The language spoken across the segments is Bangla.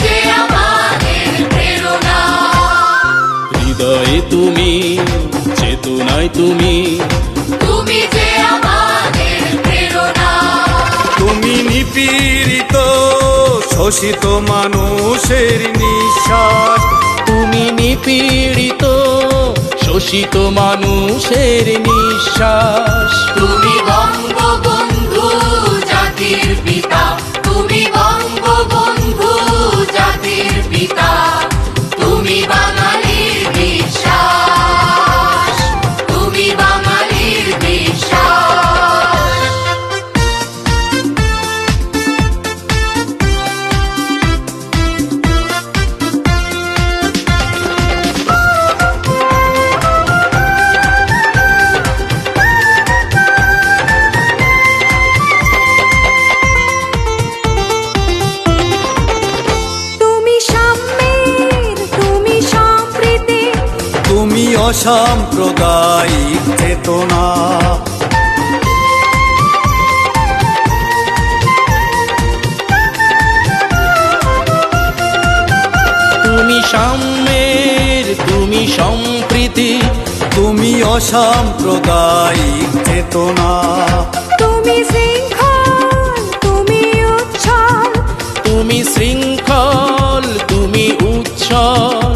যে আমাদের প্রেরণা। হৃদয়ে তুমি, চেতনায় তুমি, তুমি যে আমাদের প্রেরণা। তুমি নিপীড়িত শোষিত মানুষের নিঃশ্বাস। তুমি নিপীড়িত শোষিত মানুষের নিঃশ্বাস। তুমি বঙ্গবন্ধু জাতির পিতা, তুমি বঙ্গবন্ধু জাতির পিতা, তুমি বাঙালির বিশ্বাস, তুমি বাঙালির বিশ্বাস। তুমি অসাম্প্রদায়িক চেতনা। তুমি সাম্যের, তুমি সম্প্রীতি, তুমি অসাম্প্রদায়িক চেতনা। তুমি শৃঙ্খল, তুমি উচ্ছল, তুমি শৃঙ্খল, তুমি উচ্ছল।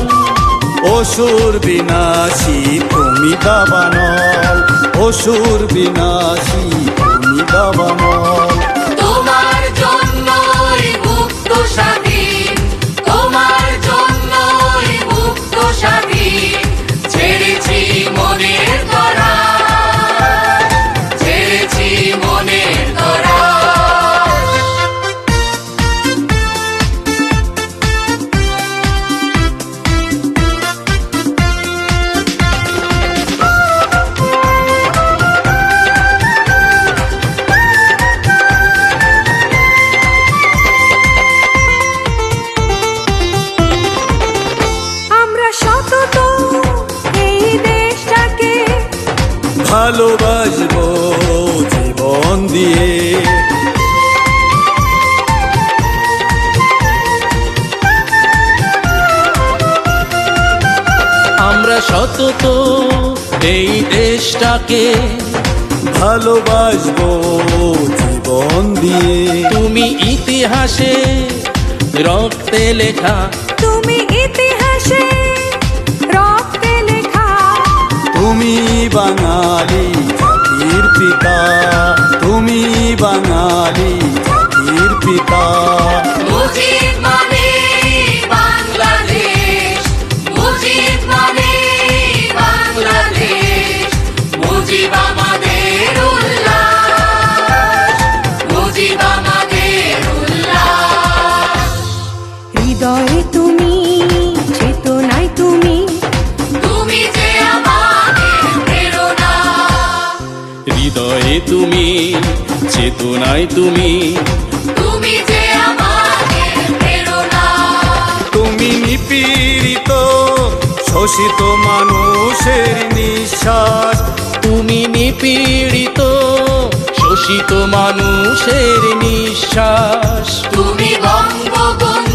অসুর বিনাশী তুমি দাবানল, অসুর বিনাশী তুমি দাবানল। তোমার জন্যই মুক্ত স্বাধীন, তোমার জন্যই মুক্ত স্বাধীন। ছেড়েছি মনের ধরা, ছেড়েছি মনের ধরা। ভালোবাসবো জীবন দিয়ে। আমরা সতত এই দেশটাকে ভালোবাসবো জীবন দিয়ে। তুমি ইতিহাসে রক্তে লেখা, তুমি ইতিহাসে রক্তে লেখা। তুমি বাঙালি জাতির পিতা, তুমি বাঙালি জাতির পিতা। মুজিব মানে বাংলাদেশ, মুজিব মানে বাংলাদেশ। মুজিব আমাদের উল্লাস, মুজিব আমাদের উল্লাস। হৃদয়ে তুমি, চেতনায় তুমি, তুমি যে আমাদের প্রেরণা। হৃদয়ে তুমি, চেতনায় তুমি, তুমি যে আমাদের প্রেরণা। তুমি নিপীড়িত শোষিত মানুষের নিঃশ্বাস। তুমি নিপীড়িত শোষিত মানুষের নিঃশ্বাস। তুমি বঙ্গবন্ধু